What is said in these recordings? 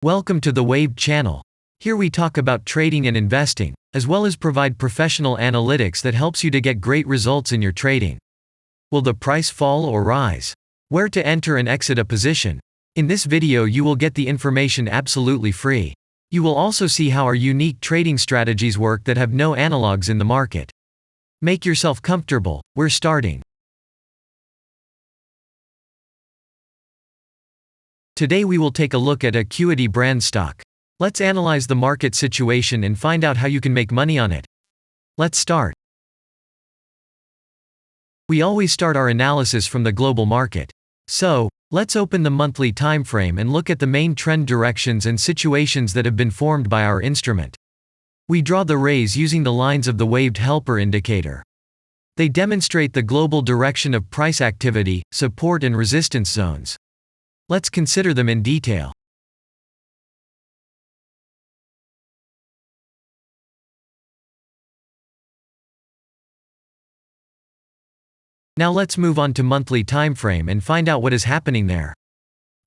Welcome to the Waved channel. Here we talk about trading and investing, as well as provide professional analytics that helps you to get great results in your trading. Will the price fall or rise? Where to enter and exit a position? In this video you will get the information absolutely free. You will also see how our unique trading strategies work that have no analogs in the market. Make yourself comfortable, we're starting. Today we will take a look at Acuity Brands stock. Let's analyze the market situation and find out how you can make money on it. Let's start. We always start our analysis from the global market. So, let's open the monthly time frame and look at the main trend directions and situations that have been formed by our instrument. We draw the rays using the lines of the waved helper indicator. They demonstrate the global direction of price activity, support and resistance zones. Let's consider them in detail. Now let's move on to monthly time frame and find out what is happening there.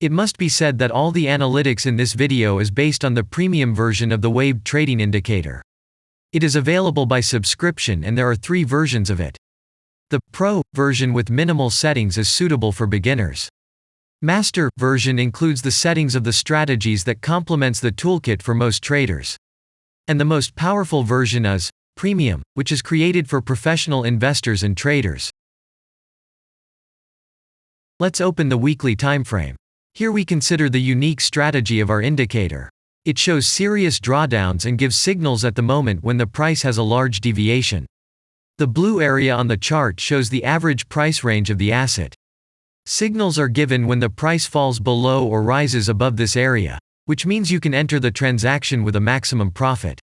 It must be said that all the analytics in this video is based on the premium version of the waved trading indicator. It is available by subscription and there are 3 versions of it. The Pro version with minimal settings is suitable for beginners. Master version includes the settings of the strategies that complements the toolkit for most traders. And the most powerful version is Premium, which is created for professional investors and traders. Let's open the weekly time frame. Here we consider the unique strategy of our indicator. It shows serious drawdowns and gives signals at the moment when the price has a large deviation. The blue area on the chart shows the average price range of the asset. Signals are given when the price falls below or rises above this area, which means you can enter the transaction with a maximum profit.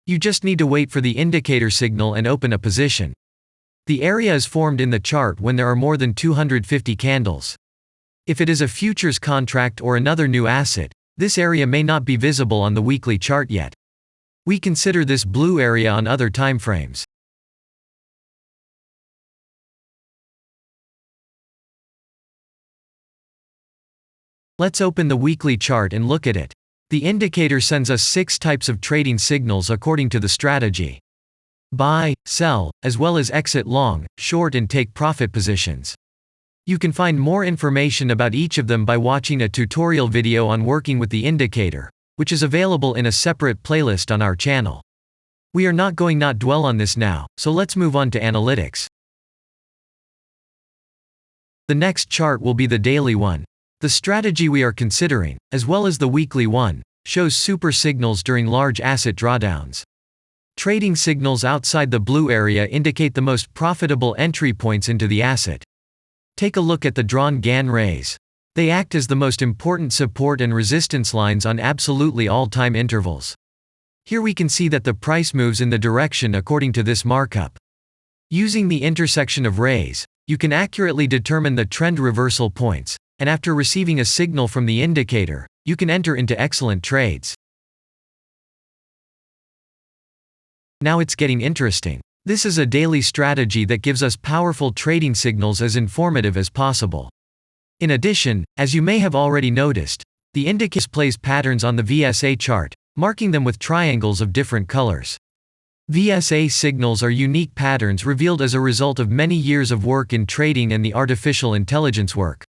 You just need to wait for the indicator signal and open a position. The area is formed in the chart when there are more than 250 candles. If it is a futures contract or another new asset, this area may not be visible on the weekly chart yet. We consider this blue area on other time frames. Let's open the weekly chart and look at it. The indicator sends us 6 types of trading signals according to the strategy. Buy, sell, as well as exit long, short and take profit positions. You can find more information about each of them by watching a tutorial video on working with the indicator, which is available in a separate playlist on our channel. We are not going to dwell on this now, so let's move on to analytics. The next chart will be the daily one. The strategy we are considering, as well as the weekly one, shows super signals during large asset drawdowns. Trading signals outside the blue area indicate the most profitable entry points into the asset. Take a look at the drawn Gann rays. They act as the most important support and resistance lines on absolutely all time intervals. Here we can see that the price moves in the direction according to this markup. Using the intersection of rays, you can accurately determine the trend reversal points, and after receiving a signal from the indicator, you can enter into excellent trades. Now it's getting interesting. This is a daily strategy that gives us powerful trading signals as informative as possible. In addition, as you may have already noticed, the indicator displays patterns on the VSA chart, marking them with triangles of different colors. VSA signals are unique patterns revealed as a result of many years of work in trading and the artificial intelligence work.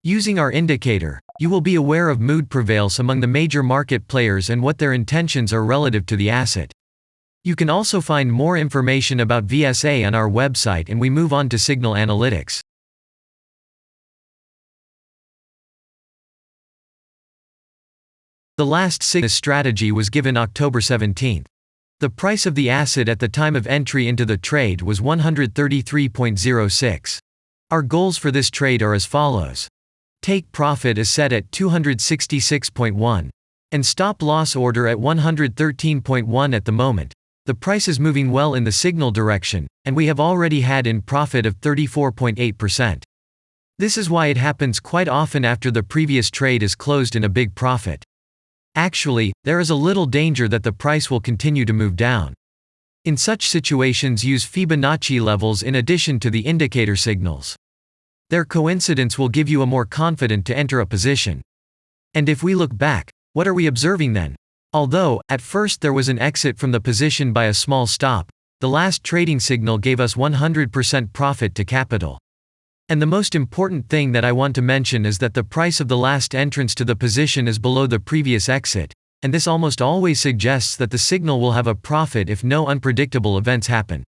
Using our indicator, you will be aware of mood prevails among the major market players and what their intentions are relative to the asset. You can also find more information about VSA on our website, and we move on to signal analytics. The last signal strategy was given October 17. The price of the asset at the time of entry into the trade was 133.06. Our goals for this trade are as follows. Take profit is set at 266.1. And stop loss order at 113.1 at the moment. The price is moving well in the signal direction, and we have already had in profit of 34.8%. This is why it happens quite often after the previous trade is closed in a big profit. Actually, there is a little danger that the price will continue to move down. In such situations, use Fibonacci levels in addition to the indicator signals. Their coincidence will give you a more confident to enter a position. And if we look back, What are we observing then? Although, at first there was an exit from the position by a small stop, the last trading signal gave us 100% profit to capital. And the most important thing that I want to mention is that the price of the last entrance to the position is below the previous exit, and this almost always suggests that the signal will have a profit if no unpredictable events happen.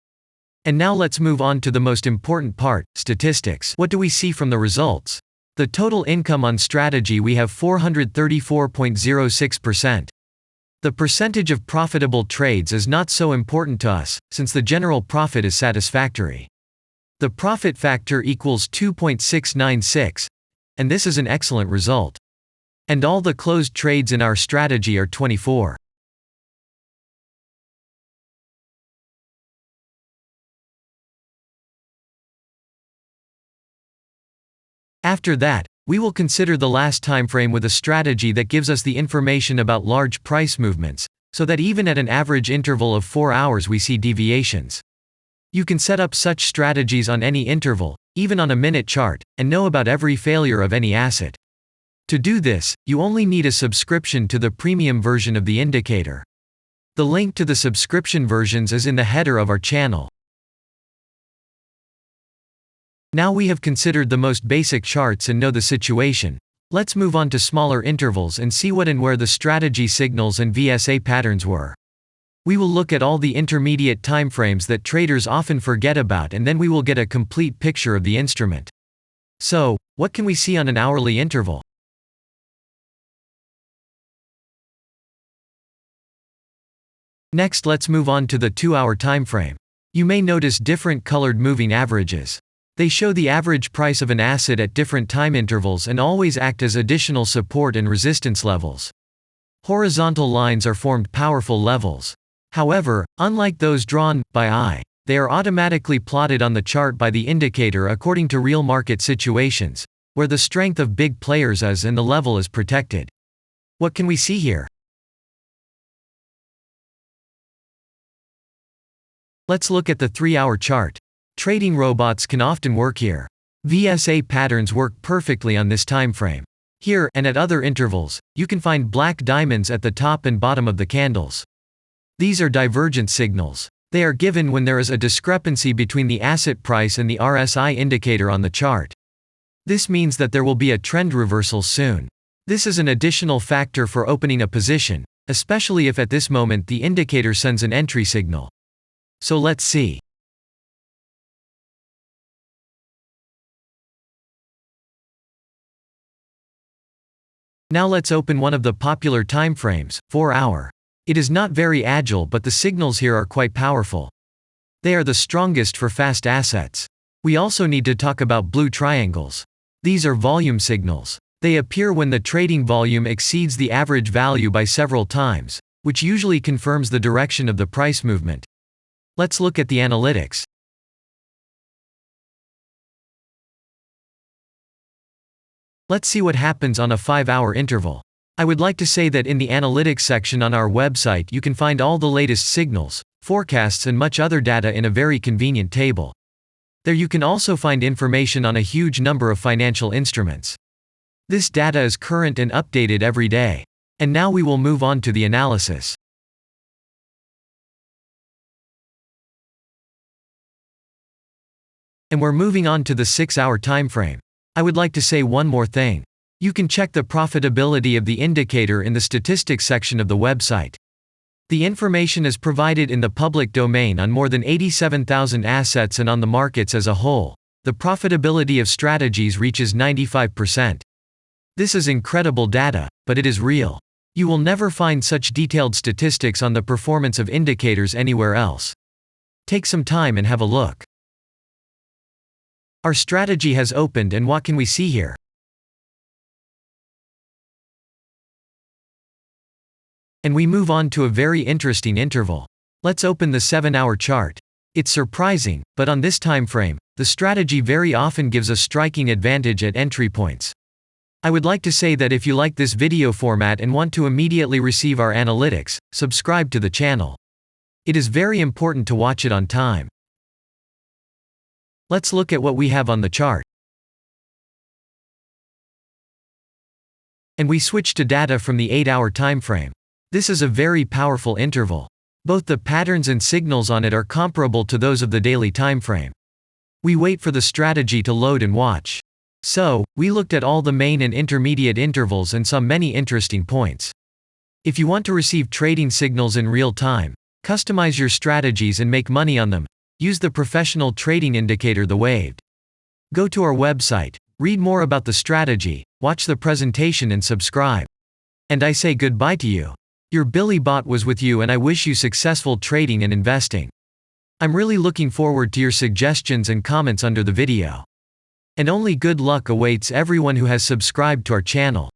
And now let's move on to the most important part, statistics. What do we see from the results? The total income on strategy, we have 434.06%. The percentage of profitable trades is not so important to us, since the general profit is satisfactory. The profit factor equals 2.696, and this is an excellent result. And all the closed trades in our strategy are 24. After that, we will consider the last time frame with a strategy that gives us the information about large price movements, so that even at an average interval of 4 hours we see deviations. You can set up such strategies on any interval, even on a minute chart, and know about every failure of any asset. To do this, you only need a subscription to the premium version of the indicator. The link to the subscription versions is in the header of our channel. Now we have considered the most basic charts and know the situation. Let's move on to smaller intervals and see what and where the strategy signals and VSA patterns were. We will look at all the intermediate timeframes that traders often forget about, and then we will get a complete picture of the instrument. So, what can we see on an hourly interval? Next, let's move on to the 2-hour timeframe. You may notice different colored moving averages. They show the average price of an asset at different time intervals and always act as additional support and resistance levels. Horizontal lines are formed powerful levels. However, unlike those drawn by eye, they are automatically plotted on the chart by the indicator according to real market situations, where the strength of big players is and the level is protected. What can we see here? Let's look at the 3-hour chart. Trading robots can often work here. VSA patterns work perfectly on this time frame. Here, and at other intervals, you can find black diamonds at the top and bottom of the candles. These are divergent signals. They are given when there is a discrepancy between the asset price and the RSI indicator on the chart. This means that there will be a trend reversal soon. This is an additional factor for opening a position, especially if at this moment the indicator sends an entry signal. So let's see. Now let's open one of the popular timeframes, 4-hour. It is not very agile, but the signals here are quite powerful. They are the strongest for fast assets. We also need to talk about blue triangles. These are volume signals. They appear when the trading volume exceeds the average value by several times, which usually confirms the direction of the price movement. Let's look at the analytics. Let's see what happens on a 5-hour interval. I would like to say that in the analytics section on our website you can find all the latest signals, forecasts and much other data in a very convenient table. There you can also find information on a huge number of financial instruments. This data is current and updated every day. And now we will move on to the analysis. And we're moving on to the 6-hour time frame. I would like to say one more thing. You can check the profitability of the indicator in the statistics section of the website. The information is provided in the public domain on more than 87,000 assets and on the markets as a whole. The profitability of strategies reaches 95%. This is incredible data, but it is real. You will never find such detailed statistics on the performance of indicators anywhere else. Take some time and have a look. Our strategy has opened, and what can we see here? And we move on to a very interesting interval. Let's open the 7-hour chart. It's surprising, but on this time frame, the strategy very often gives a striking advantage at entry points. I would like to say that if you like this video format and want to immediately receive our analytics, subscribe to the channel. It is very important to watch it on time. Let's look at what we have on the chart. And we switched to data from the 8-hour time frame. This is a very powerful interval. Both the patterns and signals on it are comparable to those of the daily time frame. We wait for the strategy to load and watch. So, we looked at all the main and intermediate intervals and saw many interesting points. If you want to receive trading signals in real time, customize your strategies and make money on them, use the professional trading indicator The Waved. Go to our website, read more about the strategy, watch the presentation and subscribe. And I say goodbye to you. Your Billy Bot was with you and I wish you successful trading and investing. I'm really looking forward to your suggestions and comments under the video. And only good luck awaits everyone who has subscribed to our channel.